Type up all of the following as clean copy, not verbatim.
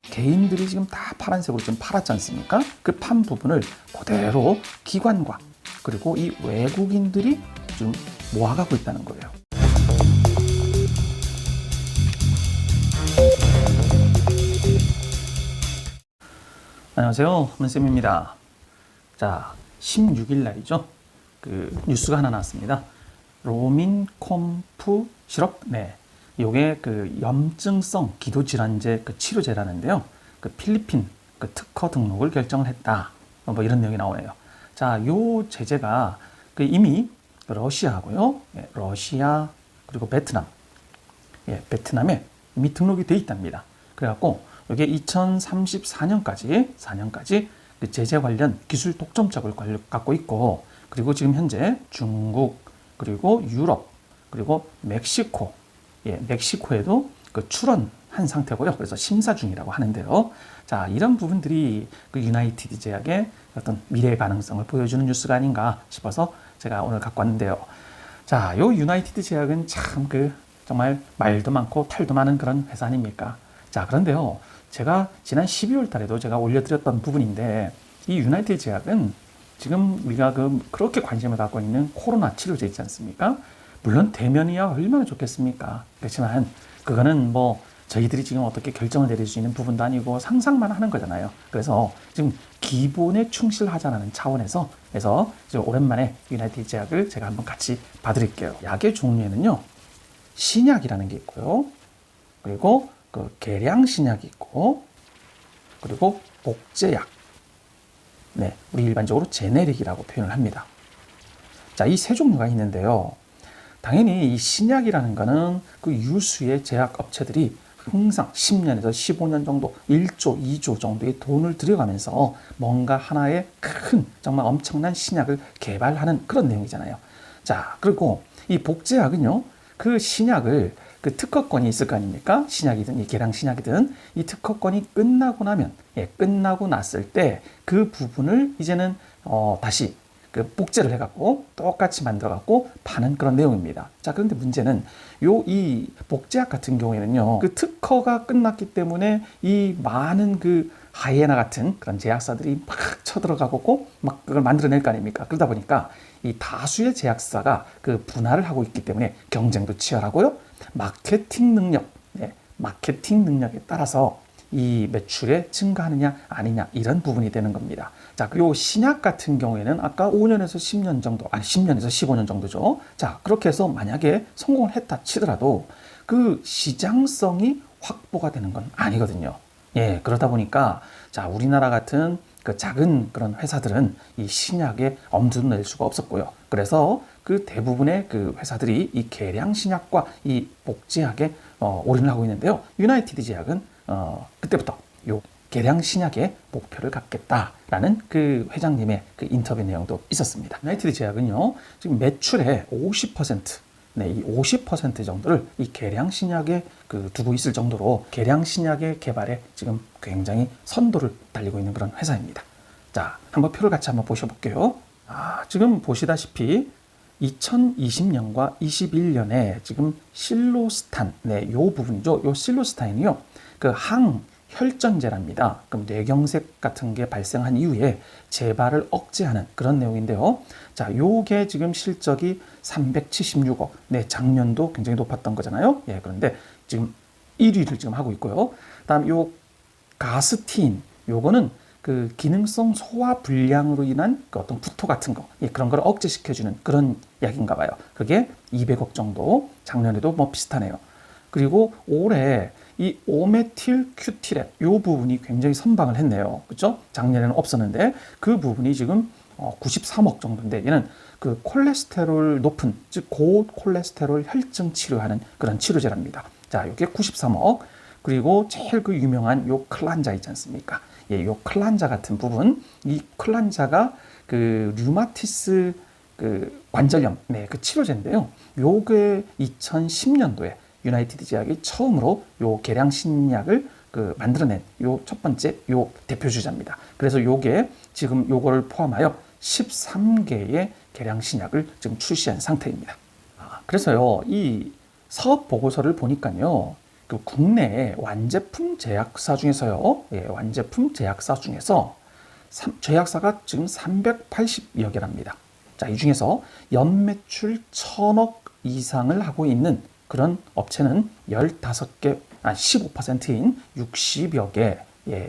개인들이 지금 다 파란색으로 좀 팔았지 않습니까? 그 판 부분을 그대로 기관과 그리고 이 외국인들이 좀 모아가고 있다는 거예요. 안녕하세요, 문쌤입니다. 자, 16일 날이죠. 그 뉴스가 하나 나왔습니다. 로민콤프 시럽, 요게 그 염증성 기도질환제 그 치료제라는데요. 그 필리핀 그 특허 등록을 결정을 했다. 뭐 이런 내용이 나오네요. 자, 요 제재가 그 이미 러시아하고요, 러시아 그리고 베트남, 베트남에 이미 등록이 돼 있답니다. 그래갖고 이게 2034년까지 그 제재 관련 기술 독점적을 갖고 있고, 그리고 지금 현재 중국 그리고 유럽 그리고 멕시코, 멕시코에도 그 출원한 상태고요. 그래서 심사 중이라고 하는데요. 자, 이런 부분들이 그 유나이티드 제약의 어떤 미래 가능성을 보여주는 뉴스가 아닌가 싶어서 제가 오늘 갖고 왔는데요. 자, 요 유나이티드 제약은 참 정말 말도 많고 탈도 많은 그런 회사 아닙니까? 자, 그런데요, 제가 지난 12월 달에도 제가 올려드렸던 부분인데, 이 유나이티드 제약은 지금 우리가 그렇게 관심을 갖고 있는 코로나 치료제 있지 않습니까? 물론 대면이야 얼마나 좋겠습니까? 그렇지만 그거는 뭐 저희들이 지금 어떻게 결정을 내릴 수 있는 부분도 아니고 상상만 하는 거잖아요. 그래서 지금 기본에 충실하자는 차원에서 지금 오랜만에 유나이티드 제약을 제가 한번 같이 봐드릴게요. 약의 종류에는요, 신약이라는 게 있고요, 그리고 그 계량 신약이 있고, 그리고 복제약, 우리 일반적으로 제네릭이라고 표현을 합니다. 자, 이 세 종류가 있는데요. 당연히 이 신약이라는 거는 그 유수의 제약 업체들이 항상 10년에서 15년 정도, 1조, 2조 정도의 돈을 들여가면서 뭔가 하나의 큰, 정말 엄청난 신약을 개발하는 그런 내용이잖아요. 자, 그리고 이 복제약은요, 그 신약을 그 특허권이 있을 거 아닙니까? 신약이든 이 계량 신약이든 이 특허권이 끝나고 나면, 끝나고 났을 때 그 부분을 이제는 다시 그 복제를 해갖고 똑같이 만들어갖고 파는 그런 내용입니다. 자, 그런데 문제는 이 복제약 같은 경우에는요, 그 특허가 끝났기 때문에 이 많은 그 하이에나 같은 그런 제약사들이 막 쳐들어가고 막 그걸 만들어낼 거 아닙니까? 그러다 보니까 이 다수의 제약사가 그 분할을 하고 있기 때문에 경쟁도 치열하고요, 마케팅 능력에 따라서 이 매출에 증가하느냐 아니냐 이런 부분이 되는 겁니다. 자, 요 신약 같은 경우에는 아까 5년에서 10년 정도, 10년에서 15년 정도죠. 자, 그렇게 해서 만약에 성공을 했다 치더라도 그 시장성이 확보가 되는 건 아니거든요. 그러다 보니까 자, 우리나라 같은 그 작은 그런 회사들은 이 신약에 엄두를 낼 수가 없었고요. 그래서 그 대부분의 그 회사들이 이 계량 신약과 이 복제약에 올인을 하고 있는데요. 유나이티드 제약은 그때부터 요 계량 신약에 목표를 갖겠다라는 그 회장님의 그 인터뷰 내용도 있었습니다. 유나이티드 제약은요, 지금 매출의 50%, 이 50% 정도를 이 계량 신약에 두고 있을 정도로 계량 신약의 개발에 지금 굉장히 선도를 달리고 있는 그런 회사입니다. 자, 한번 표를 같이 한번 보셔볼게요. 지금 보시다시피 2020년과 21년에 지금 실로스탄, 요 부분이죠. 요 실로스탄이요, 그 항혈전제랍니다. 그럼 뇌경색 같은 게 발생한 이후에 재발을 억제하는 그런 내용인데요. 자, 요게 지금 실적이 376억. 작년도 굉장히 높았던 거잖아요. 그런데 지금 1위를 지금 하고 있고요. 다음 요 가스틴, 요거는 그 기능성 소화 불량으로 인한 그 어떤 구토 같은 거, 그런 걸 억제시켜주는 그런 약인가 봐요. 그게 200억 정도, 작년에도 뭐 비슷하네요. 그리고 올해 이 오메틸 큐티랩, 요 부분이 굉장히 선방을 했네요. 그렇죠? 작년에는 없었는데 그 부분이 지금 93억 정도인데, 얘는 그 콜레스테롤 높은, 즉 고콜레스테롤 혈증 치료하는 그런 치료제랍니다. 자, 이게 93억. 그리고 제일 그 유명한 요 클란자 있지 않습니까? 요 클란자 같은 부분, 이 클란자가 그 류마티스 그 관절염, 그 치료제인데요. 요게 2010년도에 유나이티드 제약이 처음으로 요 계량 신약을 만들어낸 요 첫 번째 요 대표 주자입니다. 그래서 요게 지금 요거를 포함하여 13개의 계량 신약을 지금 출시한 상태입니다. 그래서요, 이 사업 보고서를 보니까요, 그 국내의 완제품 제약사 중에서요, 완제품 제약사 중에서 제약사가 지금 380여 개랍니다. 자, 이 중에서 연매출 1000억 이상을 하고 있는 그런 업체는 15개, 15%인 60여 개,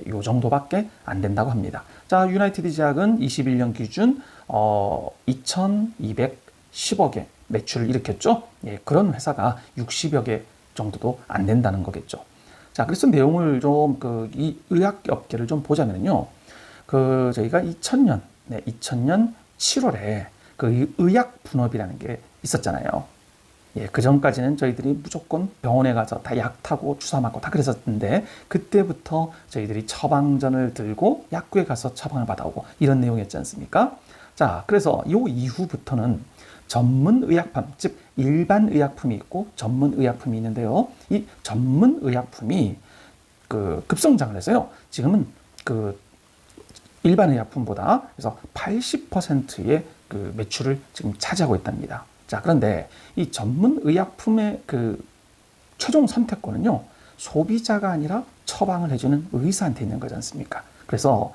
요 정도밖에 안 된다고 합니다. 자, 유나이티드 제약은 21년 기준 2210억의 매출을 일으켰죠. 그런 회사가 60여 개 정도도 안 된다는 거겠죠. 자, 그래서 내용을 좀 이 의학 업계를 좀 보자면요. 저희가 2000년 7월에 그 의약 분업이라는 게 있었잖아요. 그 전까지는 저희들이 무조건 병원에 가서 다 약 타고 주사 맞고 다 그랬었는데, 그때부터 저희들이 처방전을 들고 약국에 가서 처방을 받아오고 이런 내용이었지 않습니까? 자, 그래서 이 이후부터는 전문 의약품, 즉 일반 의약품이 있고 전문 의약품이 있는데요. 이 전문 의약품이 급성장을 해서요. 지금은 일반 의약품보다 그래서 80%의 매출을 지금 차지하고 있답니다. 자, 그런데 이 전문 의약품의 최종 선택권은요, 소비자가 아니라 처방을 해주는 의사한테 있는 거지 않습니까? 그래서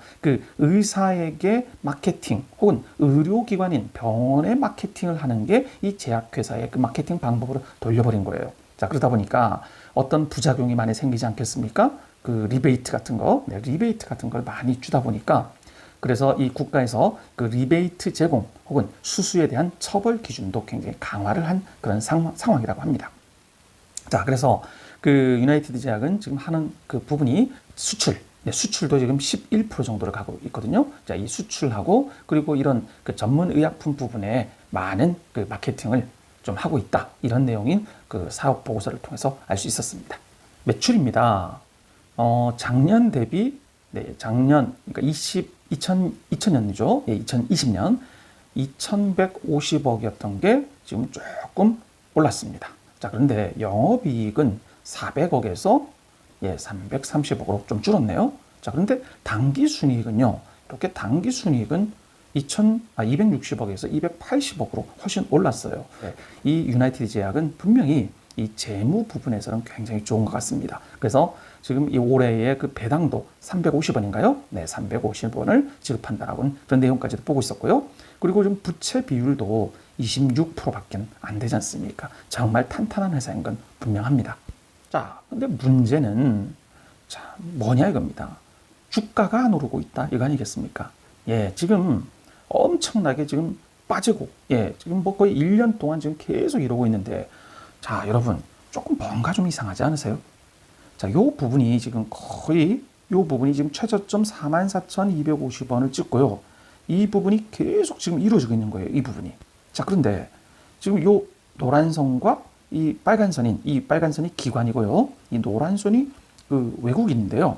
의사에게 마케팅 혹은 의료기관인 병원에 마케팅을 하는 게 이 제약회사의 마케팅 방법으로 돌려버린 거예요. 자, 그러다 보니까 어떤 부작용이 많이 생기지 않겠습니까? 리베이트 같은 거, 리베이트 같은 걸 많이 주다 보니까, 그래서 이 국가에서 리베이트 제공 혹은 수수에 대한 처벌 기준도 굉장히 강화를 한 그런 상황이라고 합니다. 자, 그래서 유나이티드 제약은 지금 하는 부분이 수출도 지금 11% 정도를 가고 있거든요. 자, 이 수출하고 그리고 이런 전문 의약품 부분에 많은 마케팅을 좀 하고 있다. 이런 내용인 사업 보고서를 통해서 알 수 있었습니다. 매출입니다. 작년 대비, 작년, 그러니까 2000년이죠. 2020년 2150억이었던 게 지금 조금 올랐습니다. 자, 그런데 영업이익은 400억에서 330억으로 좀 줄었네요. 자, 그런데 당기순이익은요, 이렇게 당기순이익은 260억에서 280억으로 훨씬 올랐어요. 이 유나이티드 제약은 분명히 이 재무 부분에서는 굉장히 좋은 것 같습니다. 그래서 지금 이 올해의 배당도 350원인가요? 네, 350원을 지급한다라고 그런 내용까지도 보고 있었고요. 그리고 좀 부채 비율도 26%밖에 안 되지 않습니까? 정말 탄탄한 회사인 건 분명합니다. 자, 근데 문제는 뭐냐 이겁니다. 주가가 안 오르고 있다, 이거 아니겠습니까? 지금 엄청나게 지금 빠지고, 지금 거의 1년 동안 지금 계속 이러고 있는데, 자, 여러분, 조금 뭔가 좀 이상하지 않으세요? 자, 요 부분이 지금 최저점 44,250원을 찍고요. 이 부분이 계속 지금 이루어지고 있는 거예요, 이 부분이. 자, 그런데 지금 요 노란 선과 이 빨간 선이 기관이고요. 이 노란 선이 외국인인데요.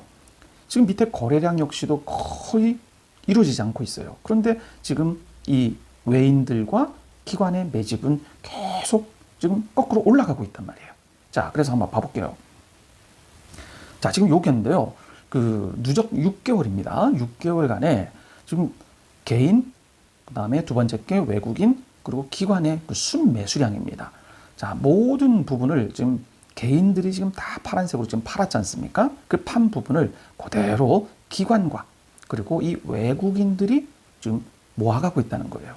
지금 밑에 거래량 역시도 거의 이루어지지 않고 있어요. 그런데 지금 이 외인들과 기관의 매집은 계속 지금 거꾸로 올라가고 있단 말이에요. 자, 그래서 한번 봐볼게요. 자, 지금 여기인데요. 누적 6개월입니다. 6개월간에 지금 개인, 그 다음에 두 번째 게 외국인, 그리고 기관의 순매수량입니다. 자, 모든 부분을 지금 개인들이 지금 다 파란색으로 지금 팔았지 않습니까? 그 판 부분을 그대로 기관과 그리고 이 외국인들이 지금 모아가고 있다는 거예요.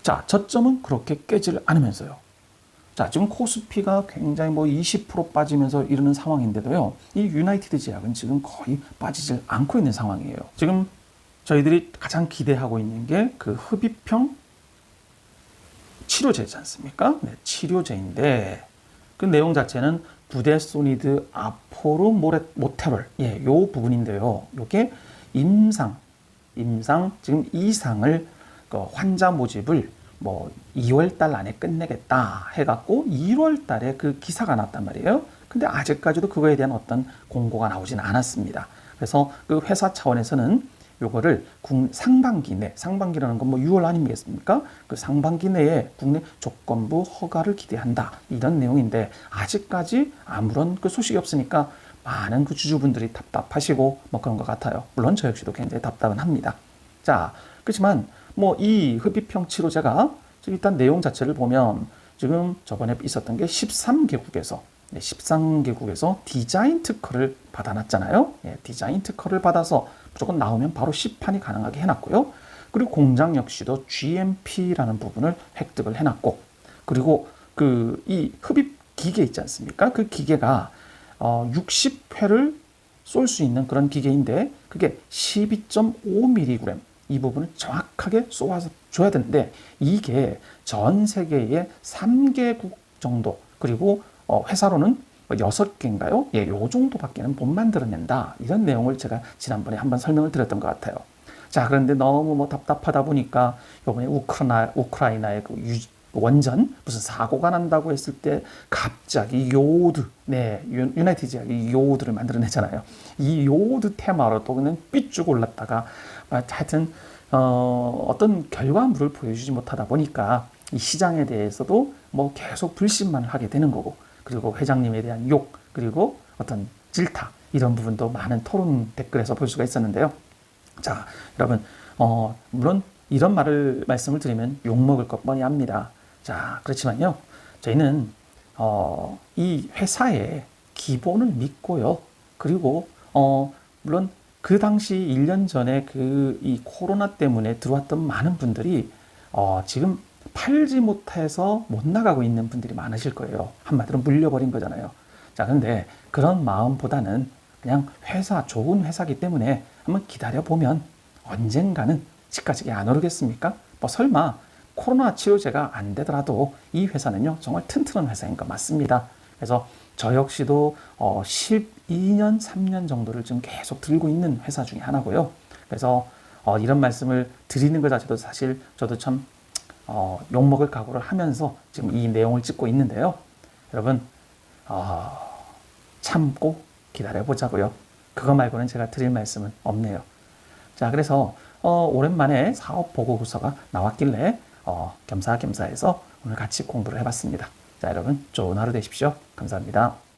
자, 저점은 그렇게 깨지를 않으면서요. 자, 지금 코스피가 굉장히 20% 빠지면서 이러는 상황인데도요, 이 유나이티드 제약은 지금 거의 빠지질 않고 있는 상황이에요. 지금 저희들이 가장 기대하고 있는 게 흡입형 치료제지 않습니까? 네, 치료제인데 그 내용 자체는 부데소니드 아포르모테롤, 요 부분인데요. 요게 임상 지금 이상을 환자 모집을 2월 달 안에 끝내겠다 해갖고 1월 달에 기사가 났단 말이에요. 근데 아직까지도 그거에 대한 어떤 공고가 나오진 않았습니다. 그래서 회사 차원에서는 요거를 상반기 내, 상반기라는 건 6월 아니겠습니까? 상반기 내에 국내 조건부 허가를 기대한다, 이런 내용인데 아직까지 아무런 소식이 없으니까 많은 주주분들이 답답하시고 그런 것 같아요. 물론 저 역시도 굉장히 답답은 합니다. 자, 그렇지만 이 흡입형 치료제가 일단 내용 자체를 보면 지금 저번에 있었던 게 13개국에서 13개국에서 디자인 특허를 받아놨잖아요. 디자인 특허를 받아서 무조건 나오면 바로 시판이 가능하게 해놨고요. 그리고 공장 역시도 GMP라는 부분을 획득을 해놨고, 그리고 이 흡입 기계 있지 않습니까? 그 기계가 60회를 쏠 수 있는 그런 기계인데, 그게 12.5mg 이 부분을 정확하게 쏘아서 줘야 되는데, 이게 전 세계의 3개국 정도, 그리고 회사로는 6개인가요? 요 정도밖에는 못 만들어낸다. 이런 내용을 제가 지난번에 한번 설명을 드렸던 것 같아요. 자, 그런데 너무 답답하다 보니까 이번에 우크라이나의 원전 무슨 사고가 난다고 했을 때 갑자기 요오드, 유나이티드 제약이 요오드를 만들어내잖아요. 이 요오드 테마로 또 그냥 삐쭉 올랐다가 하여튼 어떤 결과물을 보여주지 못하다 보니까 이 시장에 대해서도 뭐 계속 불신만 하게 되는 거고, 그리고 회장님에 대한 욕, 그리고 어떤 질타, 이런 부분도 많은 토론 댓글에서 볼 수가 있었는데요. 자, 여러분, 물론 이런 말씀을 드리면 욕먹을 것 뻔히 합니다. 자, 그렇지만요, 저희는 이 회사의 기본을 믿고요. 그리고 물론 그 당시 1년 전에 이 코로나 때문에 들어왔던 많은 분들이 지금 팔지 못해서 못 나가고 있는 분들이 많으실 거예요. 한마디로 물려버린 거잖아요. 자, 그런데 그런 마음보다는 그냥 좋은 회사기 때문에 한번 기다려보면 언젠가는 집가지게 안 오르겠습니까? 뭐 설마 코로나 치료제가 안 되더라도 이 회사는요, 정말 튼튼한 회사인 거 맞습니다. 그래서 저 역시도 12년, 3년 정도를 지금 계속 들고 있는 회사 중에 하나고요. 그래서 이런 말씀을 드리는 것 자체도 사실 저도 참 욕먹을 각오를 하면서 지금 이 내용을 찍고 있는데요. 여러분, 참고 기다려보자고요. 그거 말고는 제가 드릴 말씀은 없네요. 자, 그래서 오랜만에 사업 보고서가 나왔길래 겸사겸사해서 오늘 같이 공부를 해봤습니다. 자, 여러분, 좋은 하루 되십시오. 감사합니다.